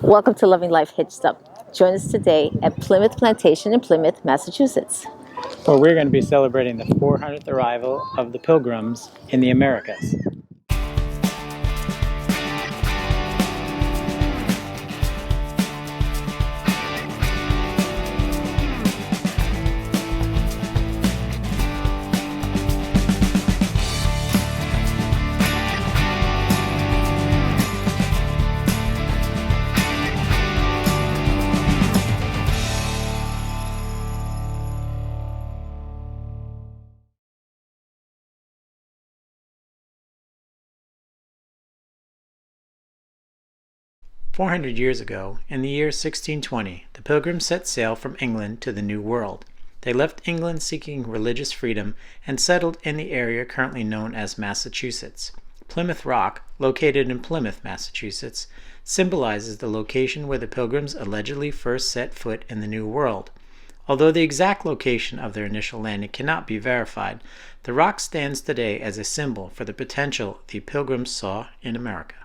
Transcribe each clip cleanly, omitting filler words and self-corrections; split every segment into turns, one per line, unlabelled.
Welcome to Loving Life Hitched Up. Join us today at Plymouth Plantation in Plymouth, Massachusetts.
Where we're going to be celebrating the 400th arrival of the Pilgrims in the Americas. 400 years ago, in the year 1620, the Pilgrims set sail from England to the New World. They left England seeking religious freedom and settled in the area currently known as Massachusetts. Plymouth Rock, located in Plymouth, Massachusetts, symbolizes the location where the Pilgrims allegedly first set foot in the New World. Although the exact location of their initial landing cannot be verified, the rock stands today as a symbol for the potential the Pilgrims saw in America.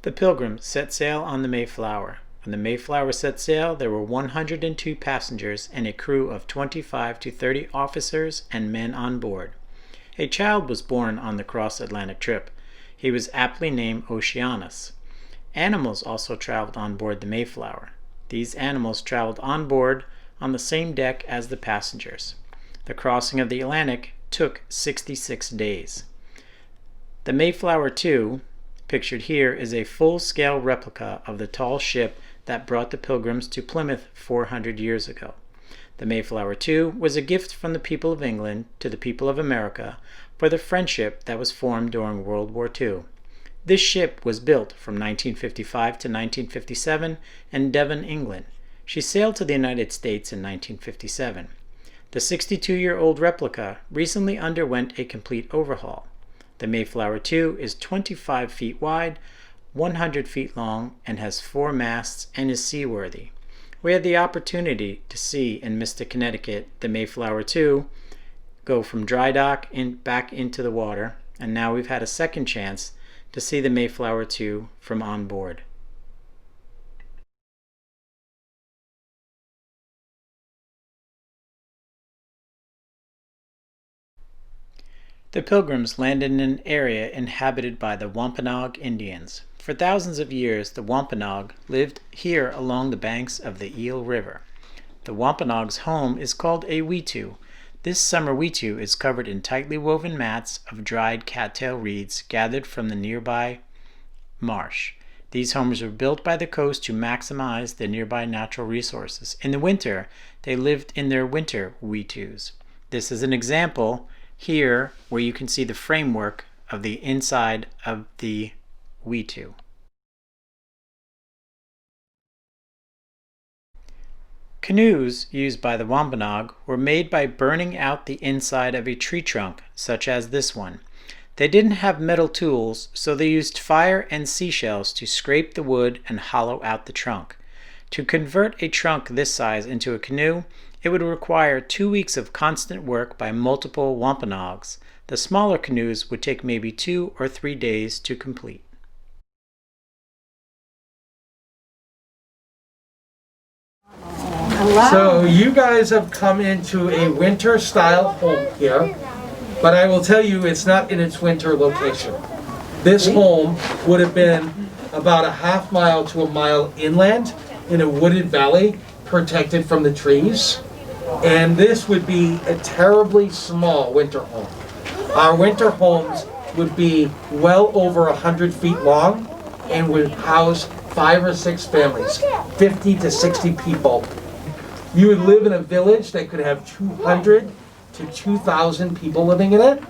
The Pilgrims set sail on the Mayflower. When the Mayflower set sail, there were 102 passengers and a crew of 25 to 30 officers and men on board. A child was born on the cross-Atlantic trip. He was aptly named Oceanus. Animals also traveled on board the Mayflower. These animals traveled on board on the same deck as the passengers. The crossing of the Atlantic took 66 days. The Mayflower II, pictured here, is a full-scale replica of the tall ship that brought the Pilgrims to Plymouth 400 years ago. The Mayflower II was a gift from the people of England to the people of America for the friendship that was formed during World War II. This ship was built from 1955 to 1957 in Devon, England. She sailed to the United States in 1957. The 62-year-old replica recently underwent a complete overhaul. The Mayflower II is 25 feet wide, 100 feet long, and has 4 masts and is seaworthy. We had the opportunity to see in Mystic, Connecticut, the Mayflower II go from dry dock back into the water, and now we've had a second chance to see the Mayflower II from on board. The Pilgrims landed in an area inhabited by the Wampanoag Indians. For thousands of years, the Wampanoag lived here along the banks of the Eel River. The Wampanoag's home is called a wetu. This summer wetu is covered in tightly woven mats of dried cattail reeds gathered from the nearby marsh. These homes were built by the coast to maximize the nearby natural resources. In the winter, they lived in their winter wetus. This is an example here where you can see the framework of the inside of the wetu. Canoes used by the Wampanoag were made by burning out the inside of a tree trunk, such as this one. They didn't have metal tools, so they used fire and seashells to scrape the wood and hollow out the trunk. To convert a trunk this size into a canoe, it would require 2 weeks of constant work by multiple Wampanoags. The smaller canoes would take maybe 2 or 3 days to complete.
So you guys have come into a winter style home here, but I will tell you it's not in its winter location. This home would have been about a half mile to a mile inland in a wooded valley protected from the trees. And this would be a terribly small winter home. Our winter homes would be well over 100 feet long and would house 5 or 6 families, 50 to 60 people. You would live in a village that could have 200 to 2,000 people living in it.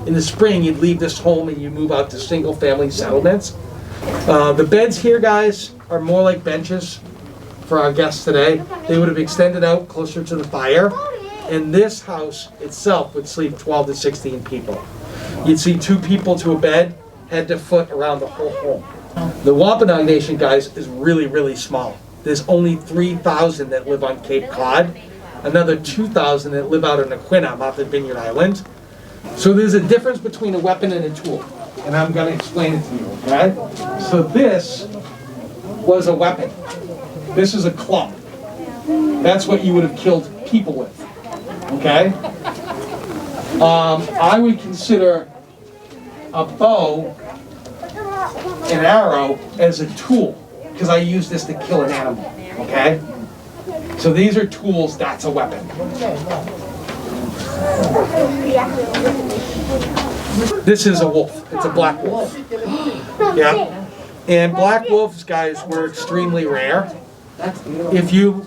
In the spring, you'd leave this home and you move out to single family settlements. The beds here, guys, are more like benches for our guests today. They would have extended out closer to the fire, and this house itself would sleep 12 to 16 people. You'd see 2 people to a bed, head to foot around the whole home. The Wampanoag Nation, guys, is really, really small. There's only 3,000 that live on Cape Cod, another 2,000 that live out in Aquinum off the Vineyard Island. So there's a difference between a weapon and a tool, and I'm going to explain it to you, okay? So this was a weapon. This is a club. That's what you would have killed people with, okay? I would consider a bow, an arrow, as a tool, because I use this to kill an animal, okay? So these are tools, that's a weapon. This is a wolf, it's a black wolf. Yeah. And black wolves, guys, were extremely rare. If you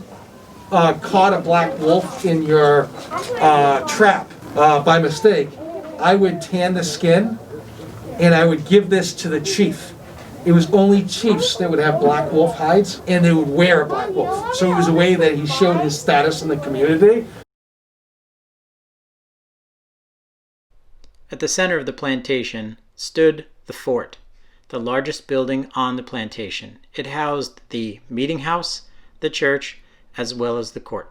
caught a black wolf in your trap by mistake, I would tan the skin and I would give this to the chief. It was only chiefs that would have black wolf hides, and they would wear a black wolf. So it was a way that he showed his status in the community.
At the center of the plantation stood the fort, the largest building on the plantation. It housed the meeting house, the church, as well as the court.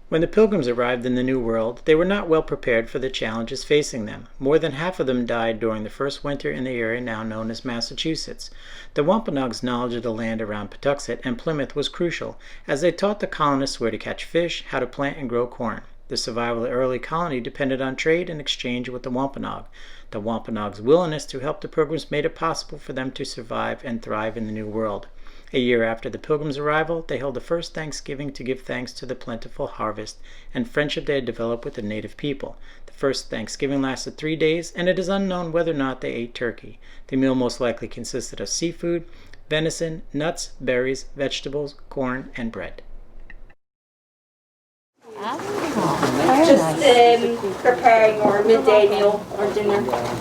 When the Pilgrims arrived in the New World, they were not well prepared for the challenges facing them. More than half of them died during the first winter in the area now known as Massachusetts. The Wampanoag's knowledge of the land around Patuxent and Plymouth was crucial, as they taught the colonists where to catch fish, how to plant and grow corn. The survival of the early colony depended on trade and exchange with the Wampanoag. The Wampanoag's willingness to help the Pilgrims made it possible for them to survive and thrive in the New World. A year after the Pilgrims' arrival, they held the first Thanksgiving to give thanks to the plentiful harvest and friendship they had developed with the native people. The first Thanksgiving lasted 3 days, and it is unknown whether or not they ate turkey. The meal most likely consisted of seafood, venison, nuts, berries, vegetables, corn, and bread.
Just preparing our midday meal or dinner.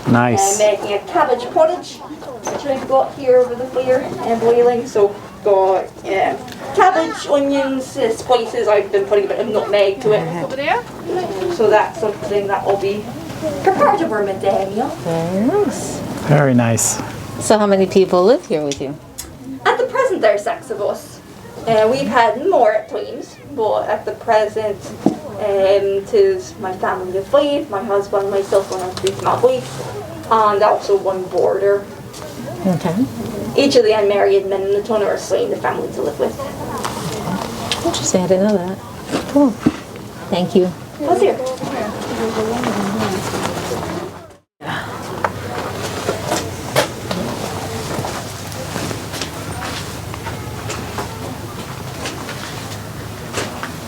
Nice.
Making a cabbage pottage, which I've got here over the fire and boiling. So got cabbage, onions, spices. I've been putting a bit of nutmeg to it over there. So that's something that will be prepared over midday meal.
Very nice.
Very nice.
So how many people live here with you?
At the present, there's 6 of us. We've had more at times, but at the present, tis my family of 5, my husband, myself, and our 3 small boys, and also 1 boarder.
Okay.
Each of the unmarried men in the town are assigned a family to live with.
Interesting, I didn't know that. Cool. Thank you.
What's here?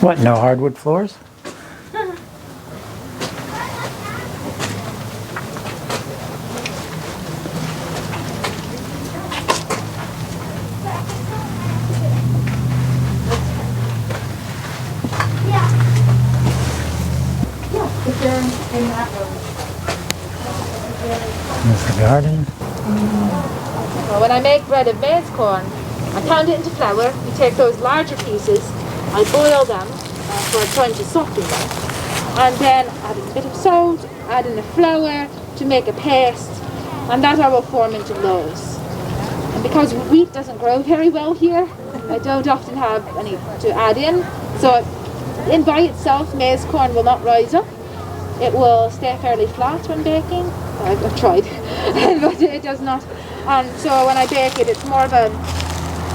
What, no hardwood floors? There's the garden.
Well, when I make bread of maize corn, I pound it into flour. We take those larger pieces, I boil them for a time to soften them, and then add a bit of salt, add in the flour to make a paste, and that I will form into loaves. And because wheat doesn't grow very well here, I don't often have any to add in, so in by itself maize corn will not rise up. It will stay fairly flat when baking. I've tried, but it does not. And so when I bake it, it's more of a,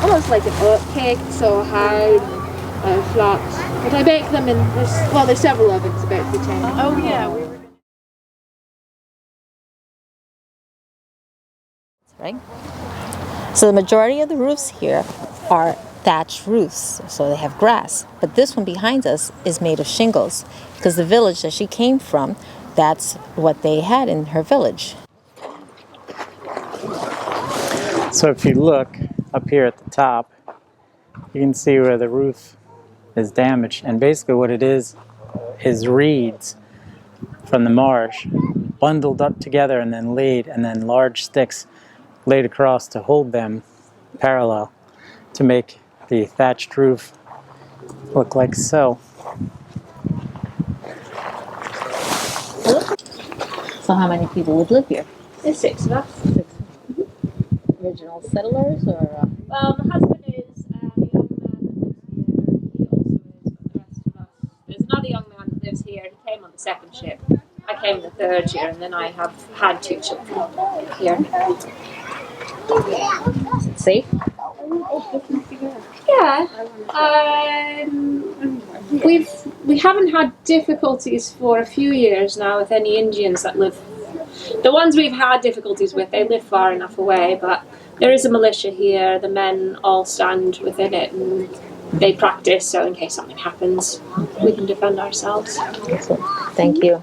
almost like an oat cake, so hard and flat. But I bake them in, there's several ovens about the 10. Oh yeah.
Right? So the majority of the roofs here are thatched roofs, so they have grass. But this one behind us is made of shingles, because the village that she came from, that's what they had in her village.
So if you look up here at the top, you can see where the roof is damaged. And basically what it is reeds from the marsh bundled up together and then laid, and then large sticks laid across to hold them parallel to make the thatched roof look like so.
So how many people would live here?
There's 6 of us.
Original settlers or?
Well, my husband is a young man that lives here. He also is with the rest of us. There's another young man that lives here. He came on the second ship. I became the third year, and then I have had 2 children here.
Safe?
Yeah. We haven't had difficulties for a few years now with any Indians that live. The ones we've had difficulties with, they live far enough away, but there is a militia here. The men all stand within it, and they practice, so in case something happens, we can defend ourselves.
Thank you.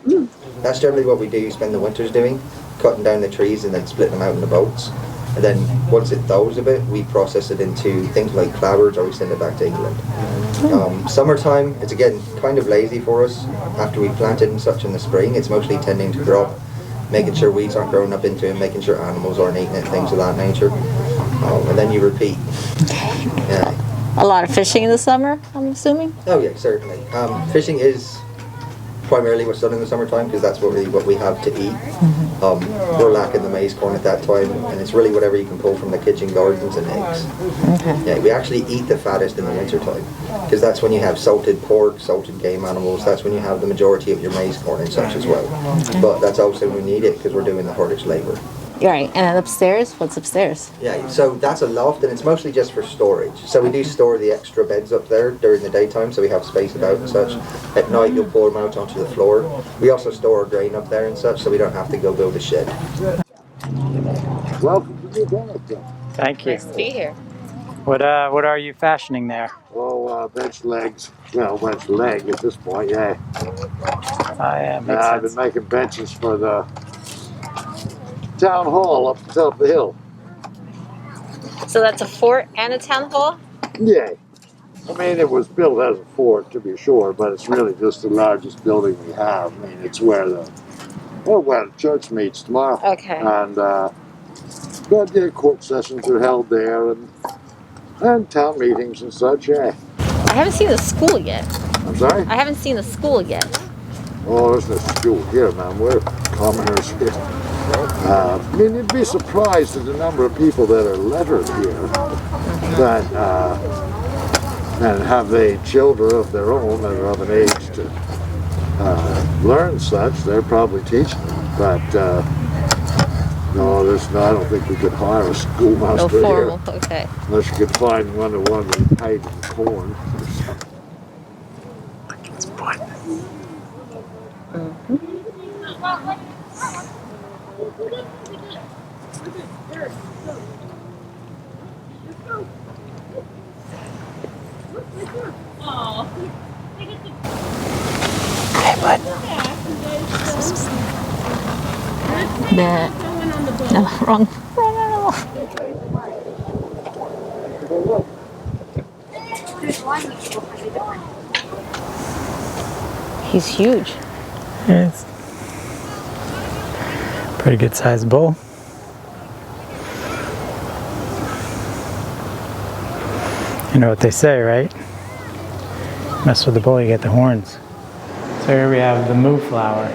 That's generally what we do spend the winters doing, cutting down the trees and then splitting them out in the boats. And then once it thaws a bit, we process it into things like clapboards, or we send it back to England. Summertime, it's again kind of lazy for us. After we plant it and such in the spring, it's mostly tending to crop, making sure weeds aren't growing up into it, making sure animals aren't eating it, things of that nature. And then you repeat. Yeah.
A lot of fishing in the summer, I'm assuming?
Oh yeah, certainly. Fishing is primarily what's done in the summertime because that's what we have to eat. We're lacking the maize corn at that time, and it's really whatever you can pull from the kitchen gardens and eggs. Yeah, we actually eat the fattest in the winter time because that's when you have salted pork, salted game animals. That's when you have the majority of your maize corn and such as well. But that's also when we need it because we're doing the hardest labor.
Right, and then upstairs, what's upstairs?
Yeah, so that's a loft, and it's mostly just for storage. So we do store the extra beds up there during the daytime, so we have space about and such. At night, you'll pull them out onto the floor. We also store our grain up there and such, so we don't have to go build a shed.
Welcome to the Plymouth.
Thank you.
Nice to be here.
What are you fashioning there?
Oh, bench legs. Well, bench leg at this point, yeah.
Makes
I've
sense.
been making benches for the town hall up the top of the hill.
So that's a fort and a town hall?
Yeah. I mean, it was built as a fort, to be sure, but it's really just the largest building we have. I mean, it's where the church meets tomorrow.
Okay.
And, but yeah, court sessions are held there, and town meetings and such, yeah.
I haven't seen the school yet.
I'm sorry?
I haven't seen the school yet.
Oh, there's no school here, man. We're commoners here. I mean, you'd be surprised at the number of people that are lettered here that and have they children of their own that are of an age to learn such. They're probably teaching them, but no, I don't think we could hire a schoolmaster
No formal,
here
okay.
unless you could find one that paid in corn or something. It's fun.
Hey, bud.
No, wrong. He's huge.
It's pretty good sized bull. You know what they say, right? Mess with the bull, you get the horns. So here we have the Mayflower.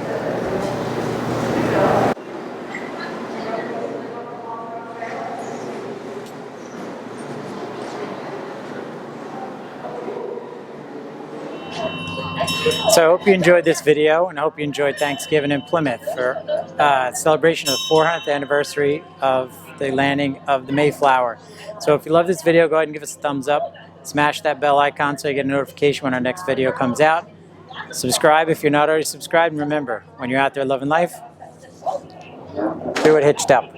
So I hope you enjoyed this video, and I hope you enjoyed Thanksgiving in Plymouth for celebration of the 400th anniversary of the landing of the Mayflower. So if you love this video, go ahead and give us a thumbs up. Smash that bell icon so you get a notification when our next video comes out. Subscribe if you're not already subscribed, and remember, when you're out there loving life, do it hitched up.